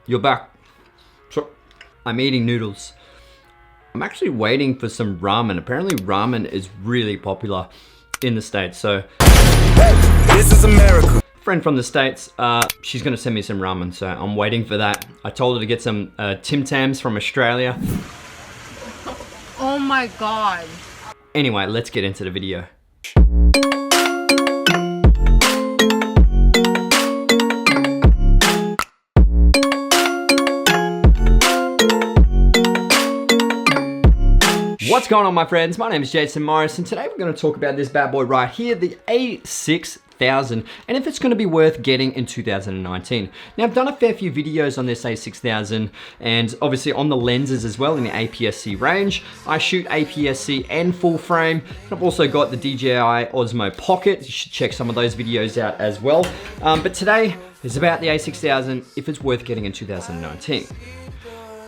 You're back. So, I'm eating noodles. I'm actually waiting for some ramen. Apparently ramen is really popular in the States, so. This is America. Friend from the States, she's gonna send me some ramen, so I'm waiting for that. I told her to get some Tim Tams from Australia. Oh my God. Anyway, let's get into the video. What's going on, my friends? My name is Jason Morris, and today we're going to talk about this bad boy right here, the a6000, and if it's going to be worth getting in 2019. Now, I've done a fair few videos on this a6000, and obviously on the lenses as well in the APS-C range. I shoot APS-C and full frame, and I've also got the DJI Osmo Pocket. You should check some of those videos out as well. But today is about the a6000, if it's worth getting in 2019.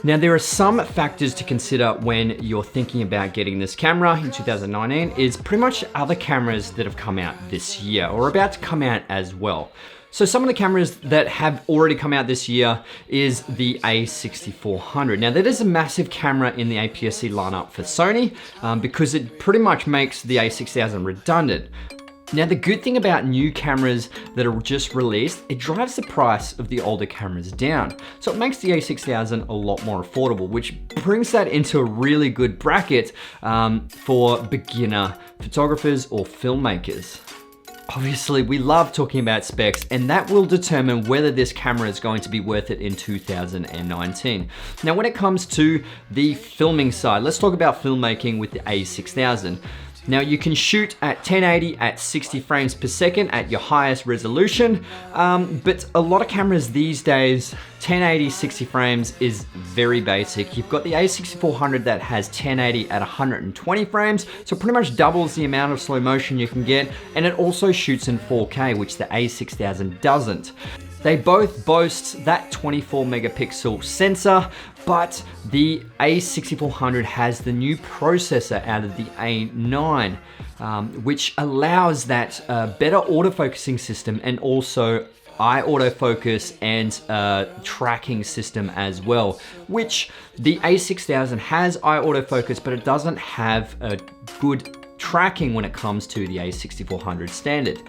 Now, there are some factors to consider when you're thinking about getting this camera in 2019 is pretty much other cameras that have come out this year or about to come out as well. So some of the cameras that have already come out this year is the a6400. Now, that is a massive camera in the APS-C lineup for Sony because it pretty much makes the a6000 redundant. Now, the good thing about new cameras that are just released, it drives the price of the older cameras down. So it makes the a6000 a lot more affordable, which brings that into a really good bracket for beginner photographers or filmmakers. Obviously, we love talking about specs, and that will determine whether this camera is going to be worth it in 2019. Now, when it comes to the filming side, let's talk about filmmaking with the a6000. Now, you can shoot at 1080 at 60 frames per second at your highest resolution, but a lot of cameras these days, 1080 60 frames is very basic. You've got the a6400 that has 1080 at 120 frames, so pretty much doubles the amount of slow motion you can get, and it also shoots in 4K, which the a6000 doesn't. They both boast that 24 megapixel sensor, but the a6400 has the new processor out of the A9, which allows that better autofocusing system and also eye autofocus and tracking system as well, which the a6000 has eye autofocus, but it doesn't have a good tracking when it comes to the a6400 standard.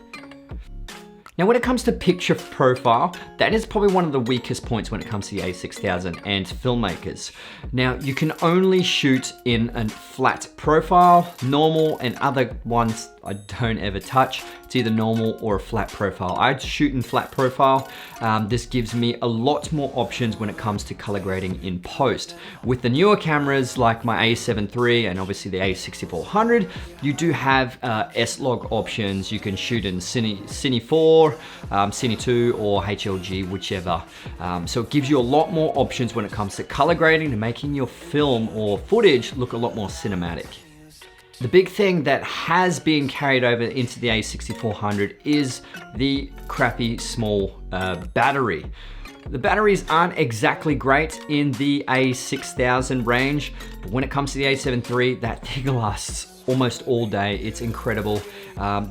Now, when it comes to picture profile, that is probably one of the weakest points when it comes to the a6000 and filmmakers. Now, you can only shoot in a flat profile, normal, and other ones I don't ever touch. It's either normal or a flat profile. I shoot in flat profile. This gives me a lot more options when it comes to color grading in post. With the newer cameras like my a7 III and obviously the a6400, you do have S-Log options. You can shoot in Cine 4, Cine 2, or HLG, whichever. So it gives you a lot more options when it comes to color grading and making your film or footage look a lot more cinematic. The big thing that has been carried over into the a6400 is the crappy small battery. The batteries aren't exactly great in the a6000 range, but when it comes to the a7 III, that thing lasts almost all day. It's incredible.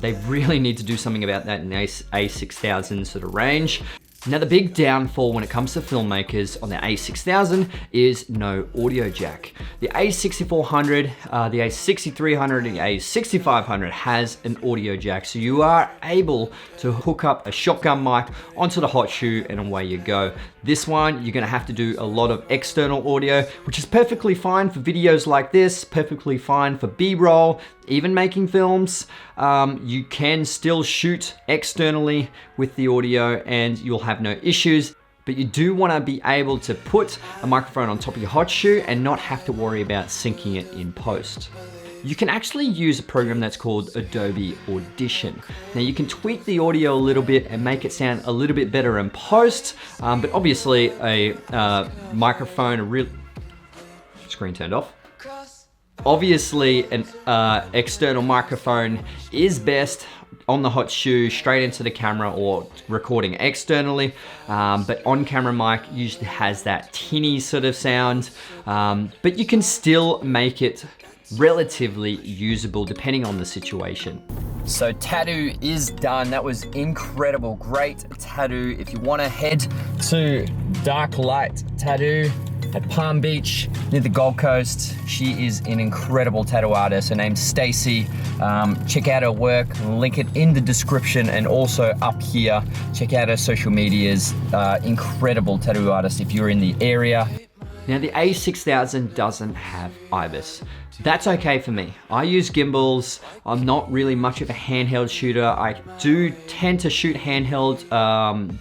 They really need to do something about that in the a6000 sort of range. Now, the big downfall when it comes to filmmakers on the a6000 is no audio jack. The a6400, the a6300, and the a6500 has an audio jack, so you are able to hook up a shotgun mic onto the hot shoe and away you go. This one, you're gonna have to do a lot of external audio, which is perfectly fine for videos like this, perfectly fine for B-roll, even making films. You can still shoot externally with the audio and you'll have no issues, but you do wanna be able to put a microphone on top of your hot shoe and not have to worry about syncing it in post. You can actually use a program that's called Adobe Audition. Now, you can tweak the audio a little bit and make it sound a little bit better in post, but obviously a microphone, a real screen turned off. Obviously, an external microphone is best on the hot shoe, straight into the camera or recording externally, but on-camera mic usually has that tinny sort of sound, but you can still make it relatively usable depending on the situation. So tattoo is done. That was incredible, great tattoo. If you wanna head to Dark Light Tattoo at Palm Beach near the Gold Coast, she is an incredible tattoo artist. Her name's Stacy. Check out her work, link it in the description, and also up here, check out her social medias. Incredible tattoo artist if you're in the area. Now the a6000 doesn't have IBIS. That's okay for me. I use gimbals. I'm not really much of a handheld shooter. I do tend to shoot handheld,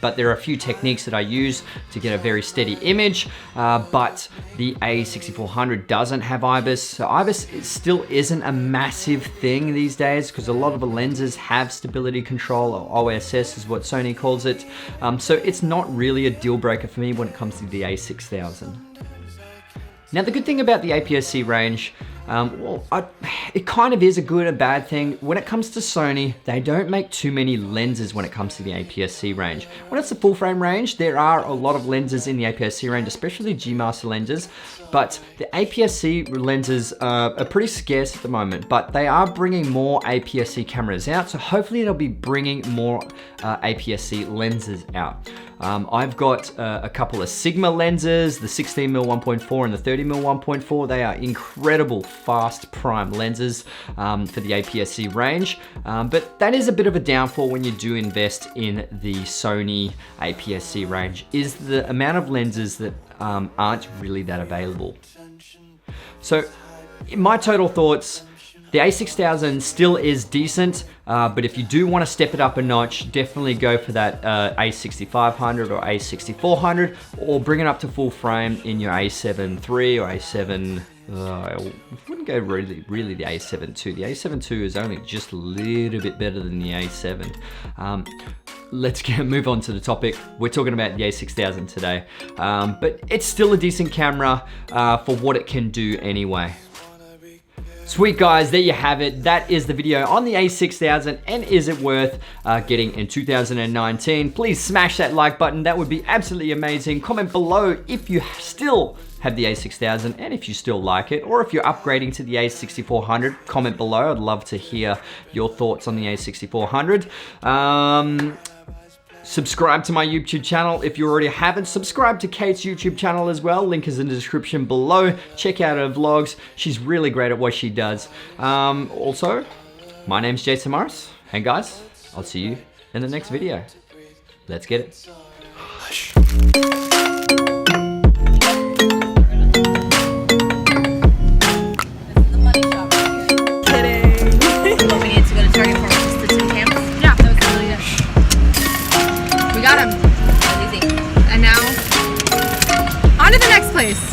but there are a few techniques that I use to get a very steady image, but the a6400 doesn't have IBIS. So IBIS still isn't a massive thing these days because a lot of the lenses have stability control, or OSS is what Sony calls it. So it's not really a deal breaker for me when it comes to the a6000. Now the good thing about the APS-C range, it kind of is a good and bad thing. When it comes to Sony, they don't make too many lenses when it comes to the APS-C range. When it's the full frame range, there are a lot of lenses in the APS-C range, especially G-Master lenses, but the APS-C lenses are pretty scarce at the moment, but they are bringing more APS-C cameras out, so hopefully they'll be bringing more APS-C lenses out. I've got a couple of Sigma lenses, the 16mm 1.4 and the 30mm 1.4. They are incredible fast prime lenses for the APS-C range, but that is a bit of a downfall when you do invest in the Sony APS-C range, is the amount of lenses that aren't really that available. So in my total thoughts, the a6000 still is decent, but if you do want to step it up a notch, definitely go for that a6500 or a6400, or bring it up to full frame in your a7 III or a7. I wouldn't go really the a7 II. The a7 II is only just a little bit better than the a7. Let's move on to the topic. We're talking about the a6000 today, but it's still a decent camera for what it can do anyway. Sweet guys, there you have it. That is the video on the a6000, and is it worth getting in 2019? Please smash that like button. That would be absolutely amazing. Comment below if you still have the a6000 and if you still like it, or if you're upgrading to the a6400, comment below. I'd love to hear your thoughts on the a6400. Subscribe to my YouTube channel if you already haven't. Subscribe to Kate's YouTube channel as well. Link is in the description below. Check out her vlogs. She's really great at what she does. Also, my name's Jason Morris. And guys, I'll see you in the next video. Let's get it.